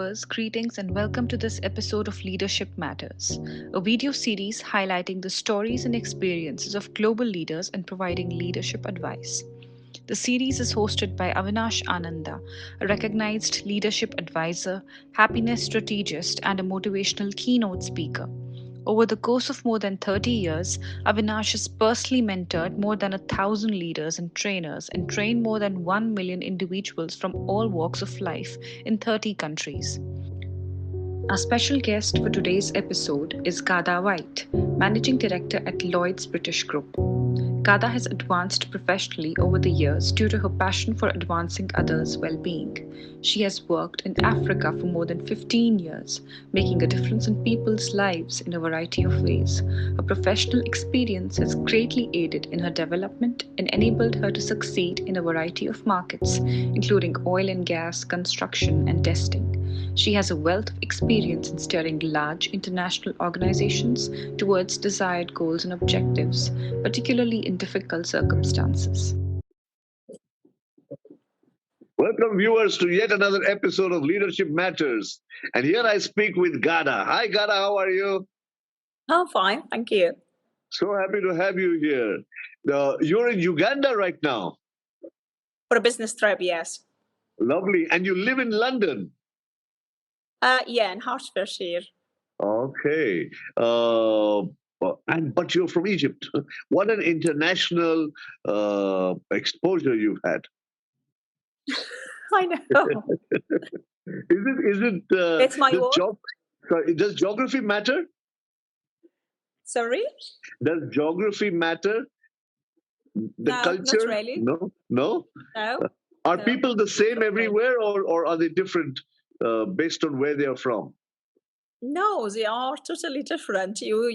viewers, greetings and welcome to this episode of Leadership Matters, a video series highlighting the stories and experiences of global leaders and providing leadership advice. The series is hosted by Avinash Ananda, a recognized leadership advisor, happiness strategist, and a motivational keynote speaker. Over the course of more than 30 years, Avinash has personally mentored more than 1,000 leaders and trainers and trained more than 1 million individuals from all walks of life in 30 countries. Our special guest for today's episode is Ghada White, Managing Director at Lloyds British Group. Ghada has advanced professionally over the years due to her passion for advancing others' well-being. She has worked in Africa for more than 15 years, making a difference in people's lives in a variety of ways. Her professional experience has greatly aided in her development and enabled her to succeed in a variety of markets, including oil and gas, construction, and testing. She has a wealth of experience in steering large international organizations towards desired goals and objectives, particularly in difficult circumstances. Welcome, viewers, to yet another episode of Leadership Matters. And here I speak with Ghada. Hi, Ghada, how are you? I'm fine, thank you. So happy to have you here. You're in Uganda right now. For a business trip, yes. Lovely. And you live in London. Yeah, in Hertfordshire. Okay. But you're from Egypt. What an international exposure you've had. I know. It's my work. Does geography matter? Sorry? Does geography matter? No, culture? Not really. No? No. Are people the same everywhere, or are they different based on where they are from? No, they are totally different. You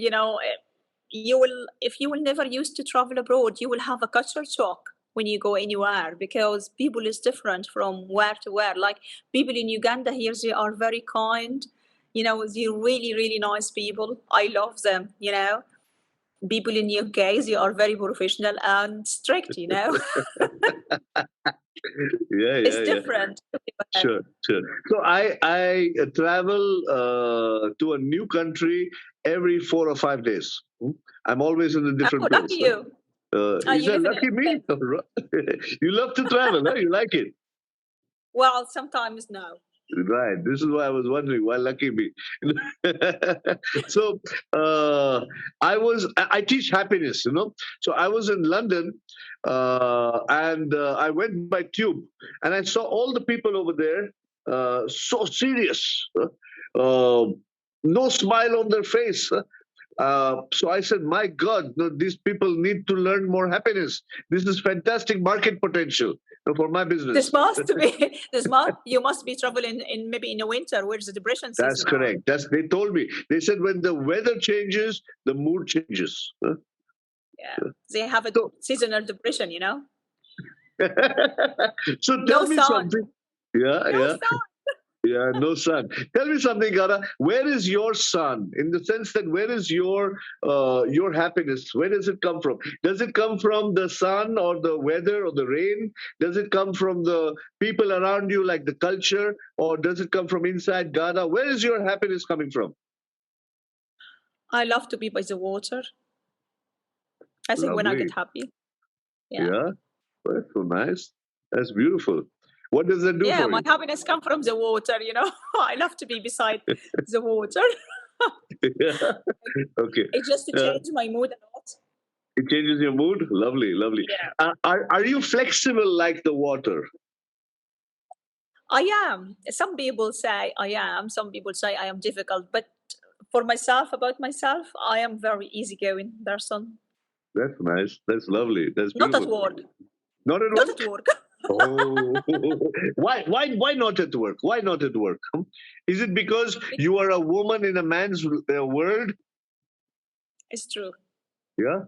will, if you will never used to travel abroad, you will have a culture shock when you go anywhere, because people is different from where to where. Like people in Uganda here, they are very kind. They're really, really nice people. I love them. People in UK, they are very professional and strict. It's different. Sure. So I travel to a new country every 4 or 5 days. I'm always in a different place. Lucky you. Is that lucky me? You love to travel, huh? You like it? Well, sometimes no. Right. This is why I was wondering, why lucky me? So I teach happiness, So I was in London and I went by tube and I saw all the people over there so serious, no smile on their face. So I said, my God, these people need to learn more happiness. This is fantastic market potential for my business. This must be. You must be traveling maybe in the winter, where the depression season. That's correct. They told me. They said when the weather changes, the mood changes. Yeah, they have a seasonal depression, So tell me something. Yeah. Sun. Yeah, no sun. Tell me something, Ghada. Where is your sun? In the sense that where is your happiness? Where does it come from? Does it come from the sun or the weather or the rain? Does it come from the people around you, like the culture, or does it come from inside Ghada? Where is your happiness coming from? I love to be by the water. I think when I get happy. Yeah. That's so nice. That's beautiful. What does that do for you? Yeah, my happiness comes from the water, I love to be beside the water. Okay. It just changes my mood a lot. It changes your mood? Lovely. Yeah. Are you flexible like the water? I am. Some people say I am. Some people say I am difficult. But about myself, I am very easygoing person. That's nice. That's lovely. That's beautiful. Not at work. Not at work? Not at work. Oh, why not at work? Why not at work? Is it because you are a woman in a man's world? It's true. Yeah.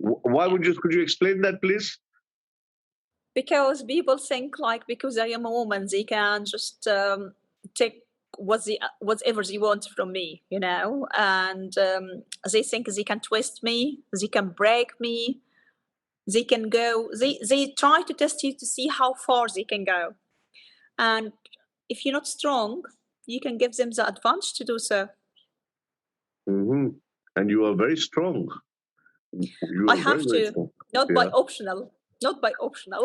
Could you explain that, please? Because people think because I am a woman, they can just take whatever they want from me, and they think they can twist me, they can break me. They can go, they try to test you to see how far they can go. And if you're not strong, you can give them the advantage to do so. Hmm. And you are very strong. You I are very, have very to, strong. not by Yeah. optional, not by optional,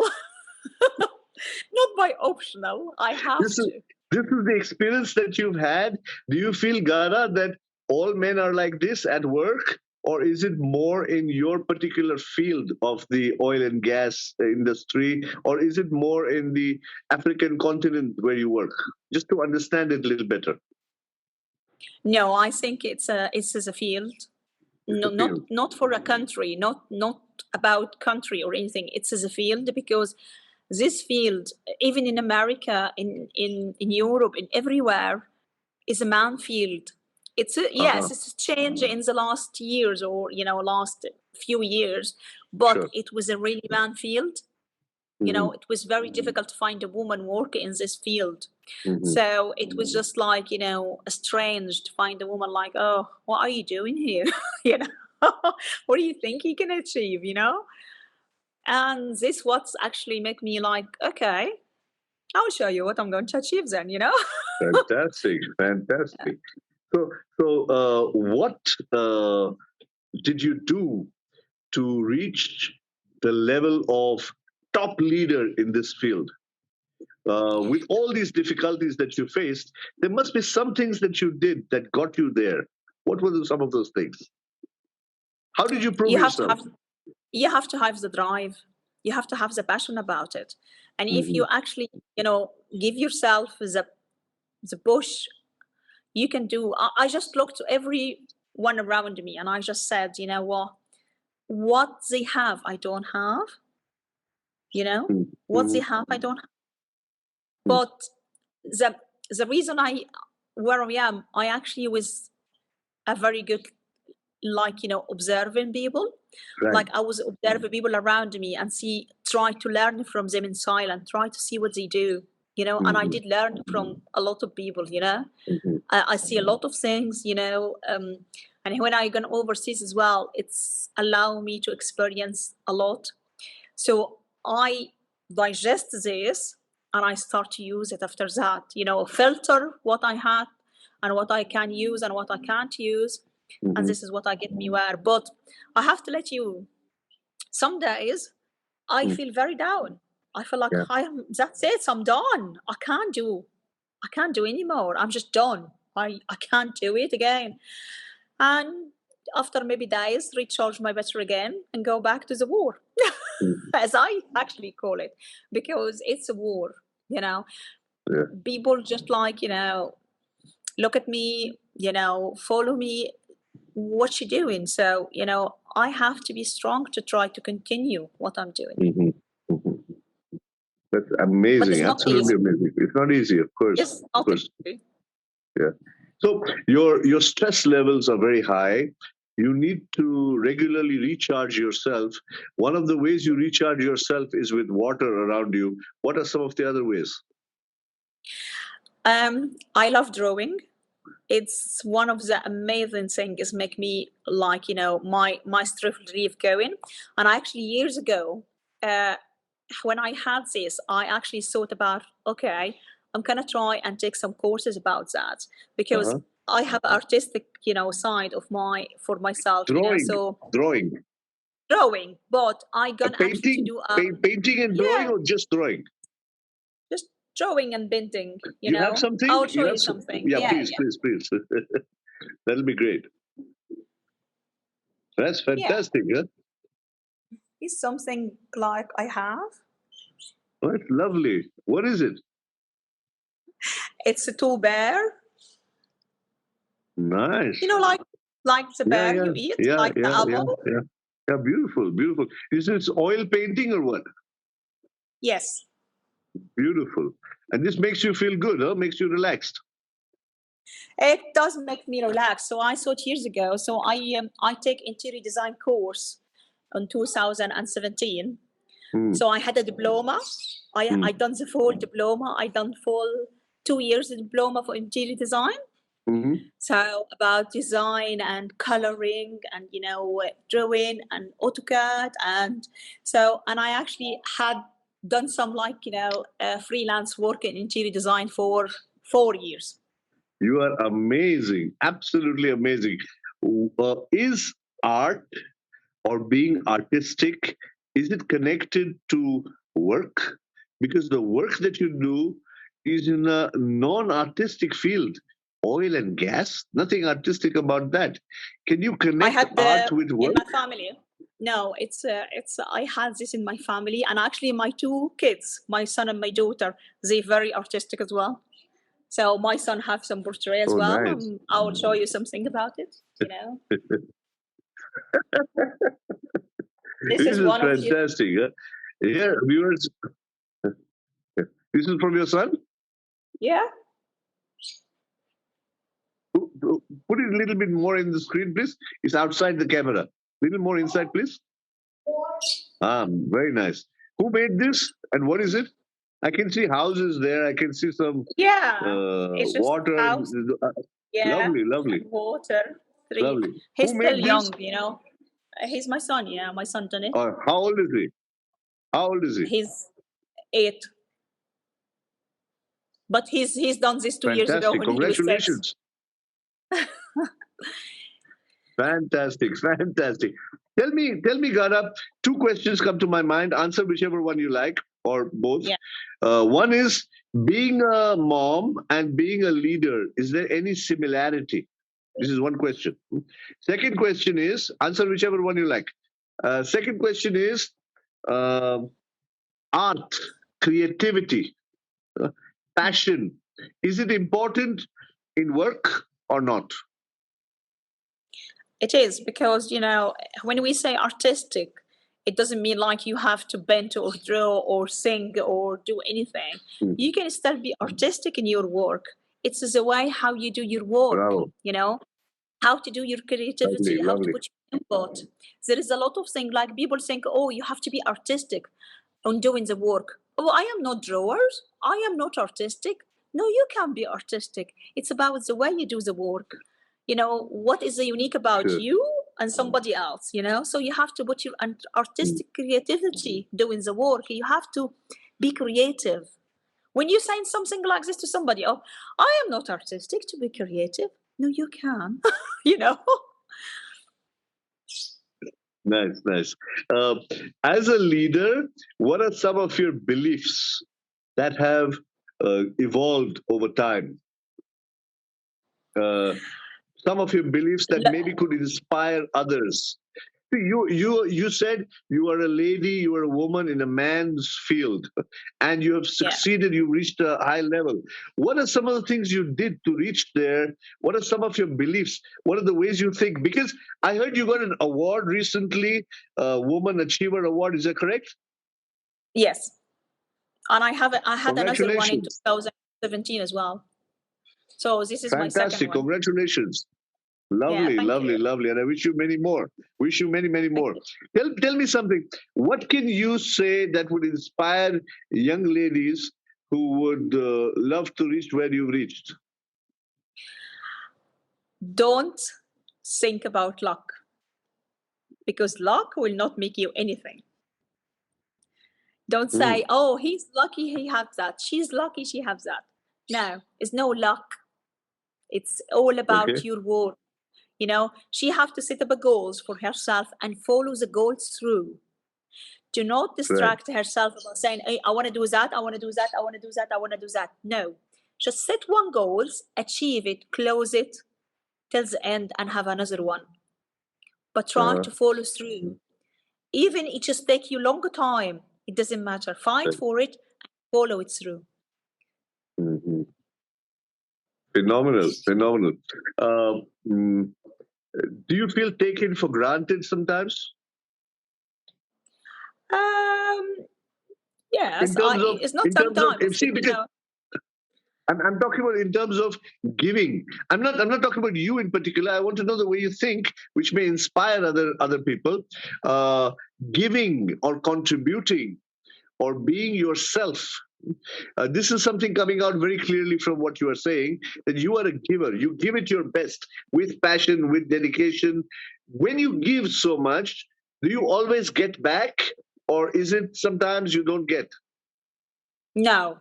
not by optional. I have This is to. this is the experience that you've had. Do you feel, Ghada, that all men are like this at work, or is it more in your particular field of the oil and gas industry, or is it more in the African continent where you work? Just to understand it a little better. No, I think it's as a field. It's No, a field. not for a country, not about country or anything. It's as a field because this field, even in America, in Europe, in everywhere, is a man field. Uh-huh. Yes, it's a change in the last years or last few years, but Sure. it was a really man field. Hmm. It was very difficult to find a woman working in this field. Hmm. So it was just like, strange to find a woman like, oh, what are you doing here? you know, what do you think you can achieve, And this what's actually make me like, okay, I'll show you what I'm going to achieve then. Fantastic, fantastic. So, what did you do to reach the level of top leader in this field? With all these difficulties that you faced, there must be some things that you did that got you there. What were some of those things? How did you prove you have to yourself? have you have to have the drive. You have to have the passion about it. And if Hmm. you actually, give yourself the push, you can do. I just looked to everyone around me and I just said, you know what they have, I don't have, what they Hmm. have, I don't have. But the the reason where I am, I actually was a very good, like, observing people. Right. Like I was observing people around me and try to learn from them in silence, try to see what they do, and I Hmm. did learn from a lot of people. Hmm. I see a lot of things, and when I gone overseas as well, it's allow me to experience a lot. So I digest this and I start to use it after that, filter what I had and what I can use and what I can't use. And Hmm. this is what I get me where. But I have to let you, some days I Hmm. feel very down. I feel like Yeah. that's it, I'm done. I can't do anymore. I'm just done. I can't do it again. And after maybe days, recharge my battery again and go back to the war, Hmm. as I actually call it, because it's a war, you know. Yeah. People just like, look at me, follow me, what you doing? So, I have to be strong to try to continue what I'm doing. Hmm. Hmm. That's But amazing. it's not Absolutely easy. amazing. It's not easy, of course. It's Of not course. easy. Yeah. So your stress levels are very high. You need to regularly recharge yourself. One of the ways you recharge yourself is with water around you. What are some of the other ways? I love drawing. It's one of the amazing things make me like, my stress relief going. And actually years ago, uh, when I had this, I actually thought about, okay, I'm gonna try and take some courses about that because Uh-huh. I have artistic, side of for myself, Drawing, so drawing, drawing. But I gonna actually to painting, do painting and drawing, yeah, or just drawing. just drawing and painting. You have something? I'll show You you have some? something. Yeah, Yeah, please, yeah, please, please. That'll be great. That's yeah. fantastic. Huh? It's something like I have. Oh, that's lovely. What is it? It's a two bear. Nice. Like the Yeah, bear yeah, you eat, yeah, like the yeah, yeah, apple. yeah. Yeah, beautiful, beautiful. Is it oil painting or what? Yes, Beautiful. And this makes you feel good, huh? Makes you relaxed. it does make me relax. So I thought years ago. So I take interior design course in 2017. Mm, So I had a diploma. mm, I done the full diploma. I done full 2 years diploma for interior design. mm-hmm, So about design and coloring and drawing and AutoCAD and I actually had done some like freelance work in interior design for 4 years. You are amazing, absolutely amazing. Is art or being artistic, is it connected to work? Because the work that you do is in a non-artistic field, oil and gas, nothing artistic about that. Can you I connect had art with in work? my family. No, it's I had this in my family, and actually my two kids, my son and my daughter, they very artistic as well. So my son have some portrait as Oh, well. nice. I will show you something about it. You know, this This is is one of his. fantastic. Yeah, viewers, this is from your son? Yeah, Put it a little bit more in the screen, please. It's outside the camera. Little more inside, please. Very nice. Who made this and what is it? I can see houses there. I can see some yeah. It's just water. house. Yeah, Lovely, lovely, and water. Three. lovely. He's Who still made this? young. You know, he's my son. Yeah, my son done it. Or how old is he? How old is he? He's 8, but he's done this 2 years ago Fantastic. when he was 6. Congratulations. Fantastic, fantastic. Tell me, Ghada, two questions come to my mind. Answer whichever one you like, or both. Yeah. One is being a mom and being a leader. Is there any similarity? This is one question. Second question is answer whichever one you like. Second question is um art, creativity, uh, passion. Is it important in work or not? It is because, when we say artistic, it doesn't mean like you have to paint or draw or sing or do anything. Hmm. You can still be artistic in your work. It's the way how you do your work, Bravo. how to do your Lovely, creativity, how to lovely. put your input. There is a lot of things like people think, oh, you have to be artistic on doing the work. Oh, I am not drawers. I am not artistic. No, you can be artistic. It's about the way you do the work. What is the unique about Sure. you and somebody else, So you have to put your Hmm. artistic creativity doing the work. You have to be creative. When you say something like this to somebody, oh, I am not artistic to be creative. No, you can, you know. Nice, nice. Uh, as a leader, what are some of your beliefs that have evolved over time? Uh, some of your beliefs that maybe could inspire others. See, you said you are a lady, you are a woman in a man's field, and you have Yeah. succeeded. You reached a high level. What are some of the things you did to reach there? What are some of your beliefs? What are the ways you think? Because I heard you got an award recently, Woman Achiever Award. Is that correct? Yes. And I had another one in Congratulations! 2017 as well. So this is my second Fantastic! one. Congratulations! Yeah, Lovely, thank lovely, you. lovely. And I wish you many more. Wish you many, many Thank more. you. Tell me something. What can you say that would inspire young ladies who would love to reach where you've reached? Don't think about luck, because luck will not make you anything. Don't say, oh, he's lucky he has that. She's lucky she has that. No, it's no luck. It's all about Okay. your work. She have to set up a goals for herself and follow the goals through. Do not Right. distract herself about saying, hey, I want to do that, I want to do that, I want to do that, I want to do that. No. Just set one goals, achieve it, close it till the end, and have another one. But try Uh-huh. to follow through. Even it just take you longer time. It doesn't matter. Fight Right. for it and follow it through. Mhm. Phenomenal, phenomenal. Uh, mm, do you feel taken for granted sometimes? Um, yes, In terms of, it's not sometimes, see, because I'm talking about in terms of giving. I'm not talking about you in particular. I want to know the way you think, which may inspire other people. Uh, Giving or contributing or being yourself. This is something coming out very clearly from what you are saying, that you are a giver. You give it your best with passion, with dedication. When you give so much, do you always get back, or is it sometimes you don't get? no.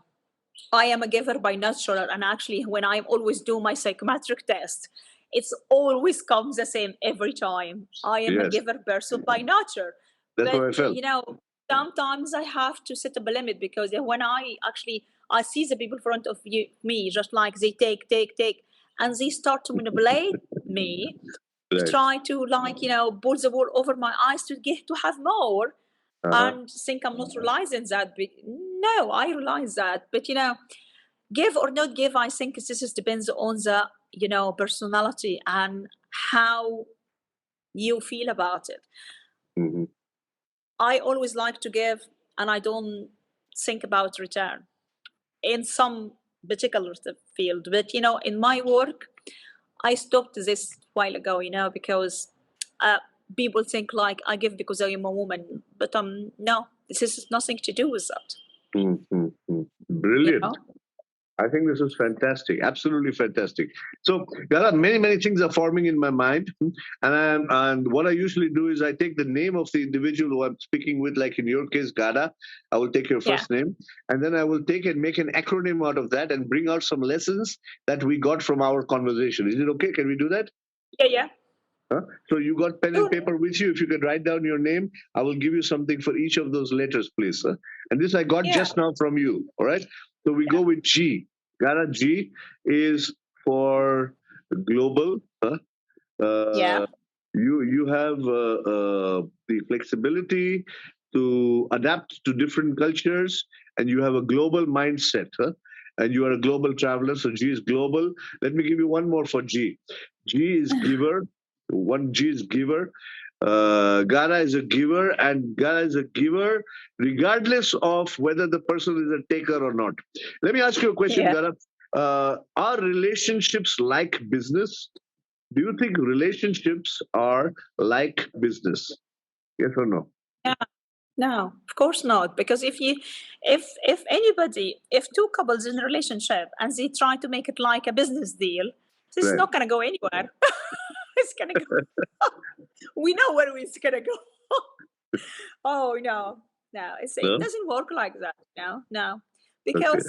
I am a giver by nature, and actually, when I always do my psychometric test, it's always comes the same every time. I am a Yes, giver person by nature, that's what but I felt. sometimes I have to set up a limit, because when I see the people in front of me, just like they take, and they start to manipulate me to Right. try to, like, pull the wool over my eyes to get to have more, Uh-huh. and think I'm not realizing that. But no, I realize that. But give or not give, I think this just depends on the personality and how you feel about it. Hmm. I always like to give, and I don't think about return in some particular field. But in my work, I stopped this while ago, because uh, people think like I give because I am a woman, but no, this is nothing to do with that. Hmm. You Brilliant. know? I think this is fantastic, absolutely fantastic. So there are many, many things are forming in my mind, and what I usually do is I take the name of the individual who I'm speaking with, like in your case, Ghada. I will take your Yeah, first name, and then I will take and make an acronym out of that and bring out some lessons that we got from our conversation. Is it okay? Can we do that? yeah, yeah. Huh? So you got pen and Sure. paper with you. If you can write down your name, I will give you something for each of those letters, please. Huh? And this I got Yeah, just now from you. All right. So we go yeah, with G. Gara G is for global. Huh? yeah, Uh, you have the flexibility to adapt to different cultures, and you have a global mindset. Huh? And you are a global traveler, so G is global. Let me give you one more for G. G is giver. One G is giver. Gara is a giver, and Gara is a giver regardless of whether the person is a taker or not. Let me ask you a question, yeah. Gara. Are relationships like business? Do you think relationships are like business? Yes or no? Yeah. No, of course not. Because if two couples in a relationship and they try to make it like a business deal, this is Right. not gonna go anywhere. It's gonna go. We know where it's gonna go. Oh no, no, it No? doesn't work like that. No, no, Okay. because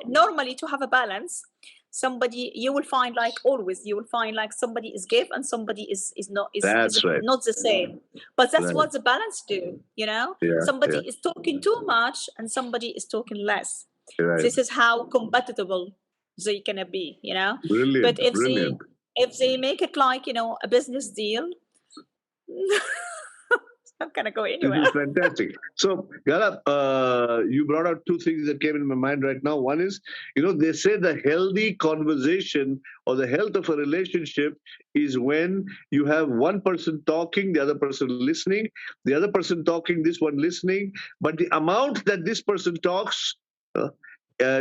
normally to have a balance, somebody you will find, like always you will find, like somebody is give and somebody is That's right. not the same. But that's Right. what the balance do. Yeah. Somebody Yeah. is talking too much and somebody is talking less. Right. This is how compatible they gonna be. But Brilliant. Brilliant. if they make it like a business deal, it's not gonna go This anywhere. is fantastic. So, Gala, you brought out two things that came in my mind right now. One is, they say the healthy conversation or the health of a relationship is when you have one person talking, the other person listening, the other person talking, this one listening, but the amount that this person talks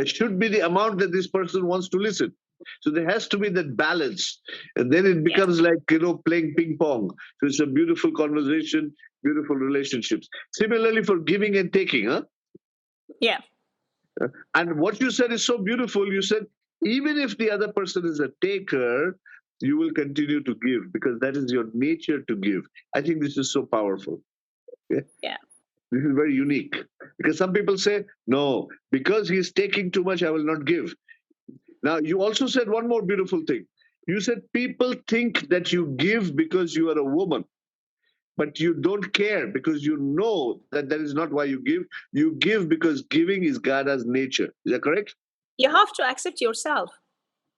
should be the amount that this person wants to listen. So there has to be that balance, and then it Yeah. becomes like playing ping pong. So it's a beautiful conversation, beautiful relationships. Similarly for giving and taking, huh? Yeah. And what you said is so beautiful. You said even if the other person is a taker, you will continue to give because that is your nature to give. I think this is so powerful. Yeah? Yeah. This is very unique because some people say, no, because he's taking too much, I will not give. Now, you also said one more beautiful thing. You said people think that you give because you are a woman, but you don't care because you know that that is not why you give. You give because giving is Gada's nature. Is that correct? You have to accept yourself.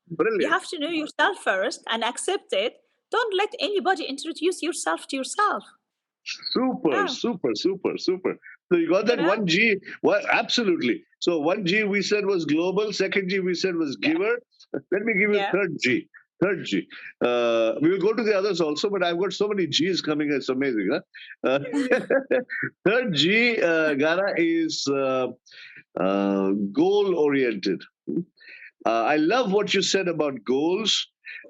You Brilliant. have to know yourself first and accept it. Don't let anybody introduce yourself to yourself. Super, Yeah. super, super, super. So you got You that know? one G. Well, absolutely. So one G we said was global. Second G we said was Yeah. giver. Let me give you Yeah. third G. Third G. We will go to the others also, but I've got so many G's coming. It's amazing. Huh? Third G, Gara, is goal oriented. I love what you said about goals.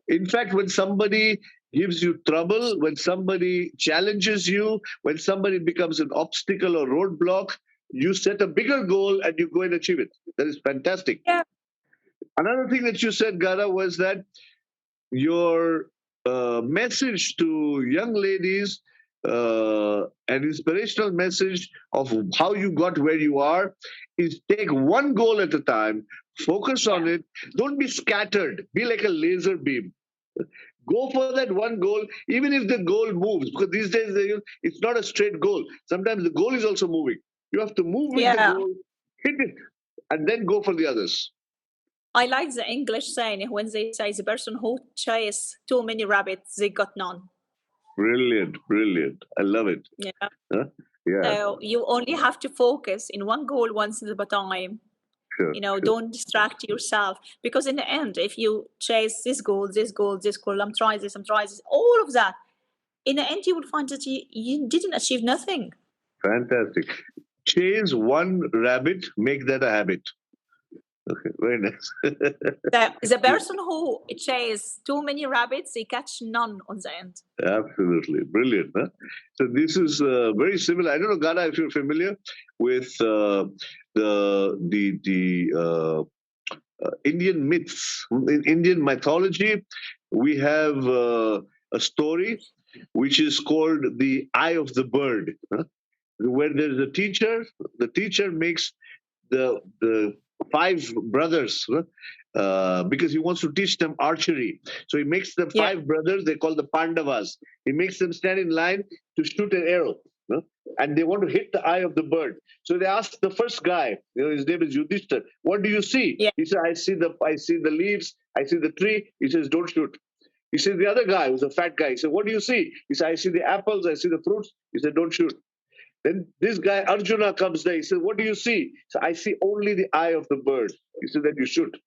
In fact, when somebody gives you trouble, when somebody challenges you, when somebody becomes an obstacle or roadblock, you set a bigger goal and you go and achieve it. That is fantastic. Yeah. Another thing that you said, Gara, was that your message to young ladies an inspirational message of how you got where you are is take one goal at a time, focus on it. Don't be scattered. Be like a laser beam. Go for that one goal, even if the goal moves, because these days it's not a straight goal. Sometimes the goal is also moving. You have to move with the Yeah. goal, hit it, and then go for the others. I like the English saying when they say the person who chase too many rabbits, they got none. Brilliant, brilliant. I love it. Yeah. Huh? Yeah. So you only have to focus in one goal once at a time. Sure, You know, sure. don't distract yourself, because in the end, if you chase this goal, I'm trying this, all of that, in the end, you will find that you didn't achieve nothing. Fantastic. Chase one rabbit, make that a habit. Okay, very nice. The person who chase too many rabbits, they catch none on the end. Absolutely. Brilliant. Huh? So this is very similar. I don't know, Ghada, if you're familiar with the Indian myths. In Indian mythology, we have a story which is called the Eye of the Bird, huh? Where there's a teacher. The teacher makes the five brothers, because he wants to teach them archery. So he makes the five brothers, they call the Pandavas. He makes them stand in line to shoot an arrow, and they want to hit the eye of the bird. So they ask the first guy, his name is Yudhishthir, what do you see? Yeah. He said, I see the leaves, I see the tree. He says, don't shoot. He said, the other guy who's a fat guy, he said, what do you see? He said, I see the apples, I see the fruits. He said, don't shoot. Then this guy, Arjuna, comes there. He said, what do you see? So I see only the eye of the bird. He said, then you shoot.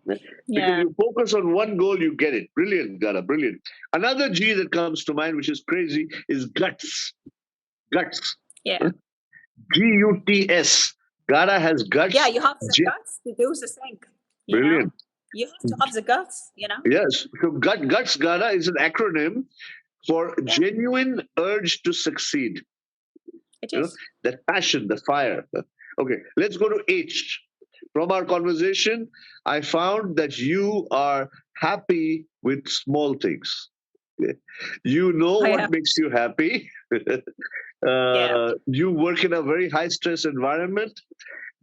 Because you focus on one goal, you get it. Brilliant, Ghada, brilliant. Another G that comes to mind, which is crazy, is guts. Guts. Yeah. Guts. Ghada has guts. Yeah, you have the guts to do the thing. Brilliant. You have to have the guts, Yes. So guts, Ghada, is an acronym for genuine urge to succeed. It is. That passion, the fire. Okay, let's go to H. From our conversation, I found that you are happy with small things. You know what makes you happy. You work in a very high stress environment,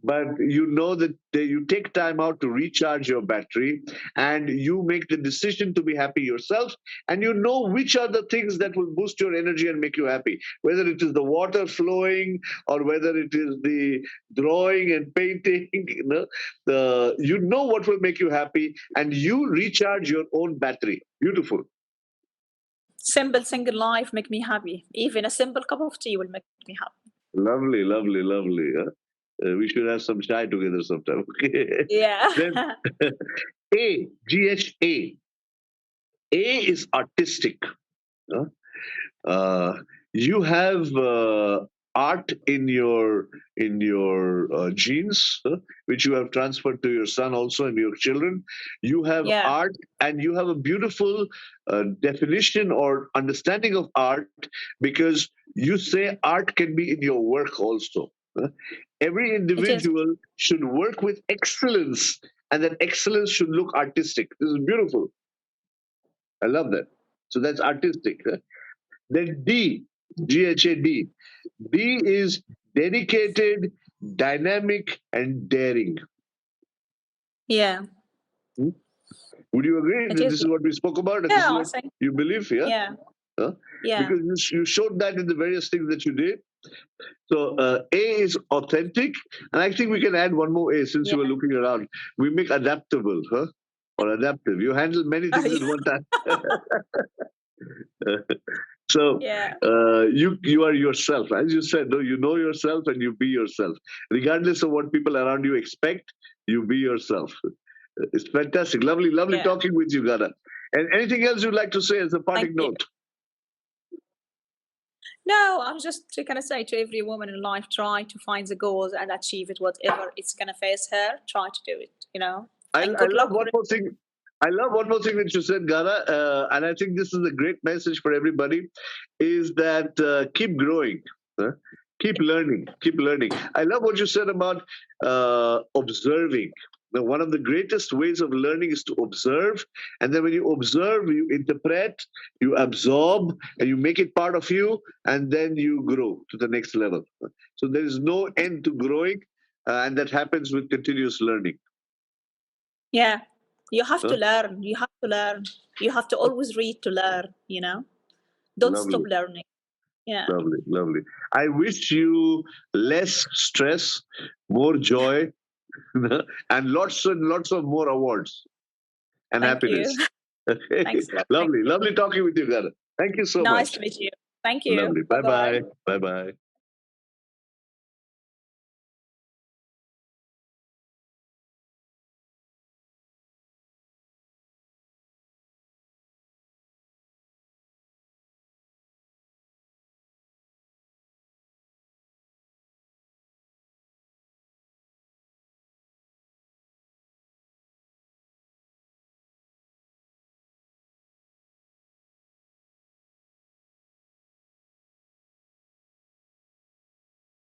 but you know that you take time out to recharge your battery, and you make the decision to be happy yourself, and you know which are the things that will boost your energy and make you happy, whether it is the water flowing or whether it is the drawing and painting. You know what will make you happy, and you recharge your own battery. Beautiful. Simple single life make me happy. Even a simple cup of tea will make me happy. Lovely, lovely, lovely. We should have some chai together sometime. Yeah. Then, A, GHA. A is artistic. You have art in your genes, which you have transferred to your son also and your children. You have art, and you have a beautiful definition or understanding of art, because you say art can be in your work also. Every individual should work with excellence, and that excellence should look artistic. This is beautiful. I love that. So that's artistic. Then D, GHAD. D is dedicated, dynamic, and daring. Yeah. Would you agree that this is what we spoke about? Yeah, this is what you believe? Yeah. Yeah. Because you showed that in the various things that you did. So A is authentic, and I think we can add one more A since you were looking around. We make adaptable, or adaptive. You handle many things at one time. So you are yourself, as you said. No, you know yourself, and you be yourself, regardless of what people around you expect. You be yourself. It's fantastic, lovely talking with you, Ghada. And anything else you'd like to say as a parting note? No, I'm just gonna say to every woman in life, try to find the goals and achieve it, whatever it's gonna face her. Try to do it. I love one more thing. I love one more thing that you said, Ghada, and I think this is a great message for everybody, is that keep growing, keep learning, keep learning. I love what you said about observing. Now, one of the greatest ways of learning is to observe. And then when you observe, you interpret, you absorb, and you make it part of you, and then you grow to the next level. So there is no end to growing, and that happens with continuous learning. Yeah, you have to Huh? learn. You have to learn. You have to always read to learn, Don't stop Lovely, learning. Yeah. lovely, lovely. I wish you less stress, more joy, and lots of more awards and Thank you. happiness. Okay. Thanks a lot. Thank Lovely, you. lovely talking with you, Ghada. Thank you so Nice much. to meet you. Thank you. Lovely. Bye Bye bye. bye. Bye bye.